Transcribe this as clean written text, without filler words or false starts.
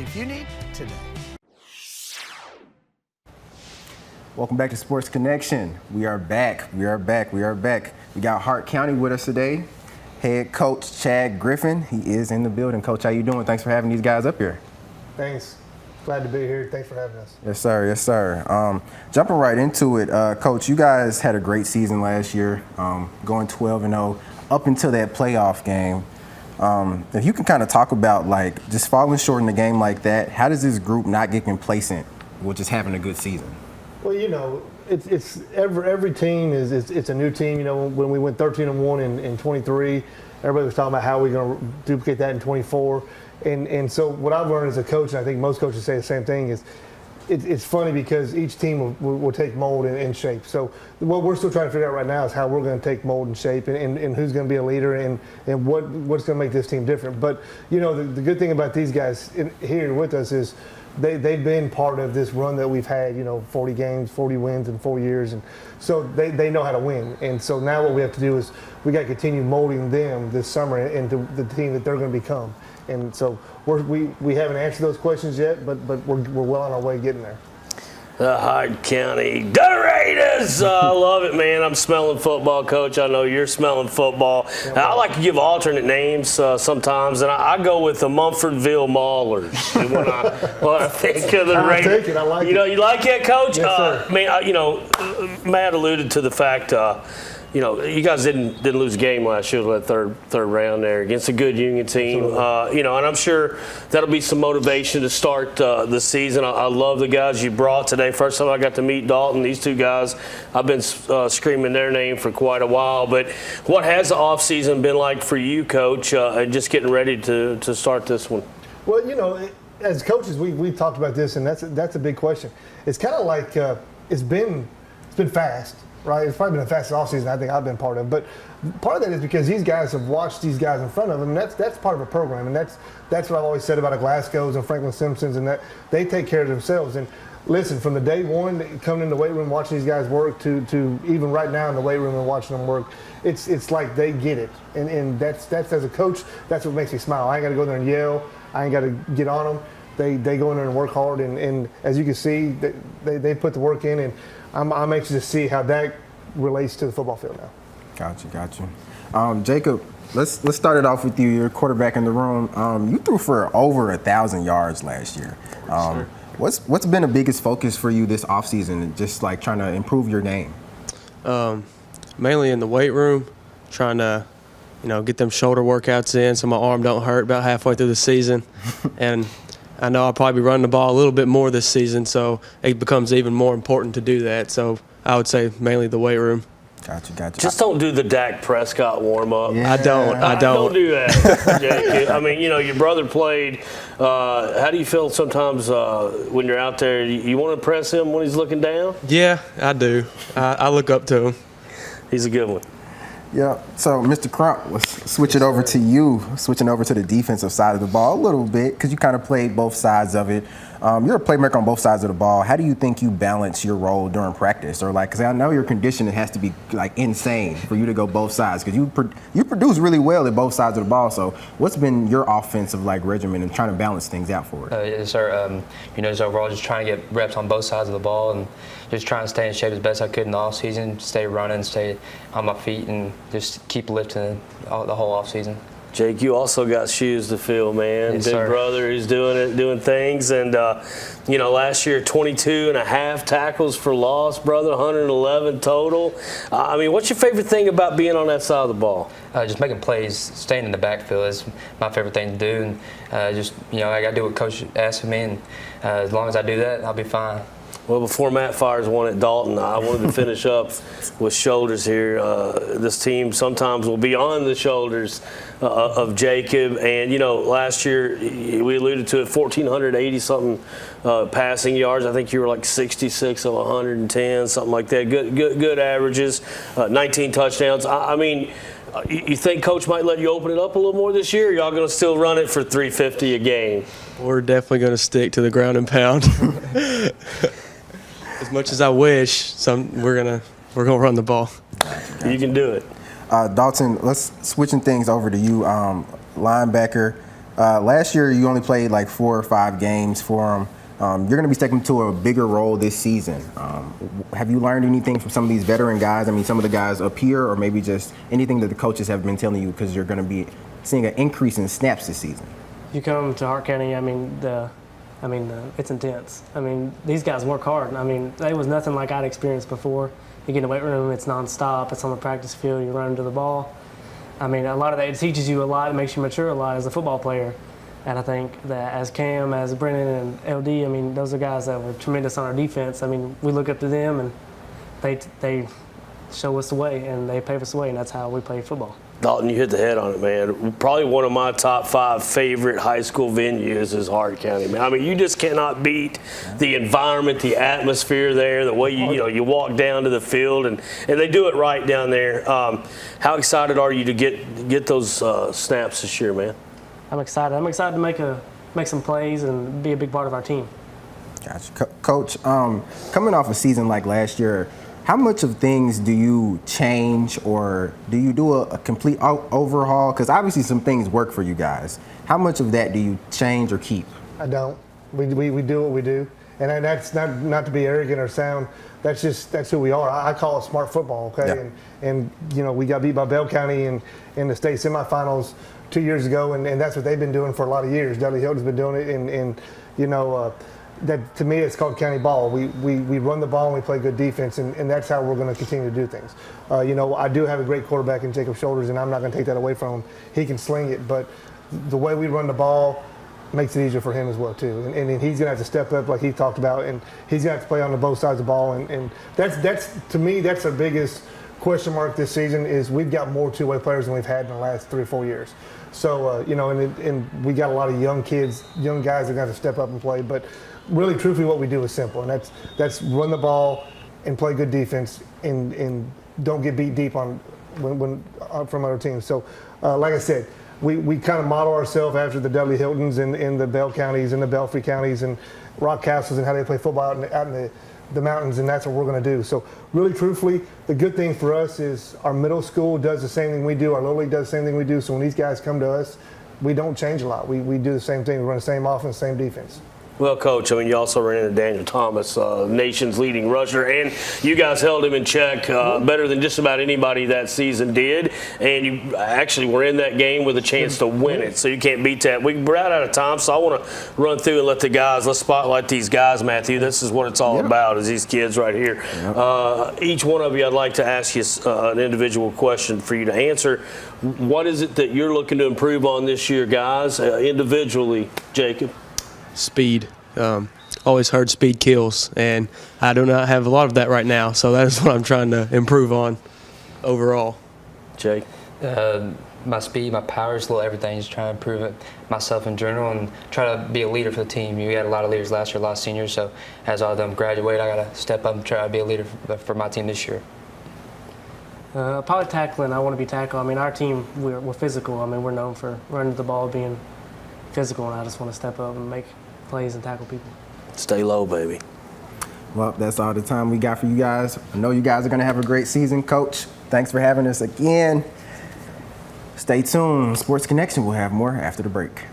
If you need today. Welcome back to Sports Connection. We are back. We got Hart County with us today. Head coach Chad Griffin. He is in the building. Coach, how you doing? Thanks for having these guys up here. Thanks. Glad to be here. Thanks for having us. Yes, sir. Yes, sir. Jumping right into it, Coach, you guys had a great season last year, going 12-0 up until that playoff game. If you can kind of talk about, like, just falling short in the game like that, how does this group not get complacent with just having a good season? Well, you know, it's every team it's a new team. You know, when we went 13-1 in 23, everybody was talking about how we're going to duplicate that in 24. And so what I've learned as a coach, and I think most coaches say the same thing, is it's funny because each team will take mold and shape. So what we're still trying to figure out right now is how we're going to take mold and shape and who's going to be a leader and what's going to make this team different. But, you know, the good thing about these guys here with us is they've been part of this run that we've had, you know, 40 games, 40 wins in 4 years. And so they know how to win. And so now what we have to do is we got to continue molding them this summer into the team that they're going to become. And so we haven't answered those questions yet, but we're well on our way getting there. The Hart County Raiders. I love it, man. I'm smelling football, Coach. I know you're smelling football. I like to give alternate names sometimes, and I go with the Mumfordville Maulers when I think of the Raiders. I like it. You know, you like it, Coach? Yes, sir. Matt alluded to the fact. You know, you guys didn't lose a game last year, that third round there against a good Union team. You know, and I'm sure that'll be some motivation to start the season. I love the guys you brought today. First time I got to meet Dalton. These two guys, I've been screaming their name for quite a while. But what has the offseason been like for you, Coach, and just getting ready to start this one? Well, you know, as coaches, we've talked about this, and that's a big question. It's kind of like it's been fast. Right, it's probably been the fastest offseason I think I've been part of. But part of that is because these guys have watched these guys in front of them. And that's part of a program, and that's what I've always said about the Glasgow's and Franklin Simpsons, and that they take care of themselves. And listen, from the day one coming in the weight room, watching these guys work, to even right now in the weight room and watching them work, it's like they get it. And that's as a coach, that's what makes me smile. I ain't got to go there and yell. I ain't got to get on them. They go in there and work hard, and as you can see, they put the work in, and I'm anxious to see how that relates to the football field now. Got you. Jacob, let's start it off with you. You're a quarterback in the room. You threw for over 1,000 yards last year. Sure. What's been the biggest focus for you this offseason, just like trying to improve your game? Mainly in the weight room, trying to, get them shoulder workouts in so my arm don't hurt about halfway through the season. And I know I'll probably be running the ball a little bit more this season, so it becomes even more important to do that. So I would say mainly the weight room. Gotcha. Just don't do the Dak Prescott warm-up. Yeah. I don't. Don't do that, Jake. I mean, your brother played. How do you feel sometimes when you're out there? You want to impress him when he's looking down? Yeah, I do. I look up to him. He's a good one. Yeah. So, Mr. Crump, let's switch it over to you, switching over to the defensive side of the ball a little bit, because you kind of played both sides of it. You're a playmaker on both sides of the ball. How do you think you balance your role during practice? Or, because I know your conditioning has to be, insane for you to go both sides, because you produce really well at both sides of the ball. So what's been your offensive, regimen and trying to balance things out for it? Yes, sir. Just overall just trying to get reps on both sides of the ball and just trying to stay in shape as best I could in the offseason, stay running, stay on my feet, and just keep lifting the whole offseason. Jake, you also got shoes to fill, man. Yes, Big sir. brother who's doing things. And, last year, 22 and a half tackles for loss, brother, 111 total. What's your favorite thing about being on that side of the ball? Just making plays, staying in the backfield is my favorite thing to do. And I got to do what Coach asks of me. And as long as I do that, I'll be fine. Well, before Matt fires one at Dalton, I wanted to finish up with shoulders here. This team sometimes will be on the shoulders of Jacob. And, last year we alluded to it, 1,480-something passing yards. I think you were like 66 of 110, something like that. Good averages, 19 touchdowns. You think Coach might let you open it up a little more this year, or y'all going to still run it for 350 a game? We're definitely going to stick to the ground and pound. As much as I wish, we're gonna run the ball. You can do it. Dalton, let's switching things over to you. Linebacker, Last year, you only played like 4 or 5 games for them. You're going to be stepping into a bigger role this season. Have you learned anything from some of these veteran guys? I mean, some of the guys up here, or maybe just anything that the coaches have been telling you, because you're going to be seeing an increase in snaps this season? You come to Hart County, it's intense. I mean, these guys work hard. I mean, it was nothing like I'd experienced before. You get in the weight room, it's nonstop. It's on the practice field. You run to the ball. I mean, a lot of that, it teaches you a lot. It makes you mature a lot as a football player. And I think that as Cam, as Brennan, and LD, I mean, those are guys that were tremendous on our defense. I mean, we look up to them, and they show us the way, and they pave us the way, and that's how we play football. Dalton, you hit the head on it, man. Probably one of my top 5 favorite high school venues is Hart County, man. I mean, you just cannot beat the environment, the atmosphere there, the way you walk down to the field, and they do it right down there. How excited are you to get those snaps this year, man? I'm excited. I'm excited to make some plays and be a big part of our team. Gotcha. Coach, coming off a season like last year, how much of things do you change, or do you do a complete overhaul? Because obviously some things work for you guys. How much of that do you change or keep? I don't. We do what we do, and that's not to be arrogant or sound. That's who we are. I call it smart football, okay? Yeah. And we got beat by Bell County in the state semifinals 2 years ago, and that's what they've been doing for a lot of years. Dudley Hilton's been doing it, and that, to me, it's called county ball. We run the ball and we play good defense, and that's how we're going to continue to do things. I do have a great quarterback in Jacob Shoulders, and I'm not going to take that away from him. He can sling it, but the way we run the ball makes it easier for him as well too. And he's going to have to step up like he talked about, and he's going to have to play on both sides of the ball. And that's to me, that's our biggest question mark this season, is we've got more two-way players than we've had in the last 3 or 4 years. So, and we got a lot of young kids, young guys that got to step up and play. But really, truthfully, what we do is simple, and that's run the ball and play good defense, and don't get beat deep on when from other teams. So, like I said, we kind of model ourselves after the Dudley Hiltons in the Bell counties and the Belfry counties and Rock Castles and how they play football out in the mountains, and that's what we're going to do. So really, truthfully, the good thing for us is our middle school does the same thing we do. Our little league does the same thing we do. So when these guys come to us, we don't change a lot. We do the same thing. We run the same offense, same defense. Well, Coach, I mean, you also ran into Daniel Thomas, nation's leading rusher, and you guys held him in check better than just about anybody that season did. And you actually were in that game with a chance to win it, so you can't beat that. We're out of time, so I want to run through and let's spotlight these guys, Matthew. This is what it's all about, is these kids right here. Each one of you, I'd like to ask you an individual question for you to answer. What is it that you're looking to improve on this year, guys, individually? Jacob? Speed. Always heard speed kills, and I do not have a lot of that right now, so that is what I'm trying to improve on overall. Jake? My speed, my power, just a little everything, just trying to improve it myself in general and try to be a leader for the team. We had a lot of leaders last year, a lot of seniors, so as all of them graduate, I got to step up and try to be a leader for my team this year. Probably tackling. I want to be tackled. I mean, our team, we're physical. I mean, we're known for running the ball, being physical, and I just want to step up and make plays and tackle people. Stay low, baby. Well, that's all the time we got for you guys. I know you guys are going to have a great season. Coach, thanks for having us again. Stay tuned. Sports Connection will have more after the break.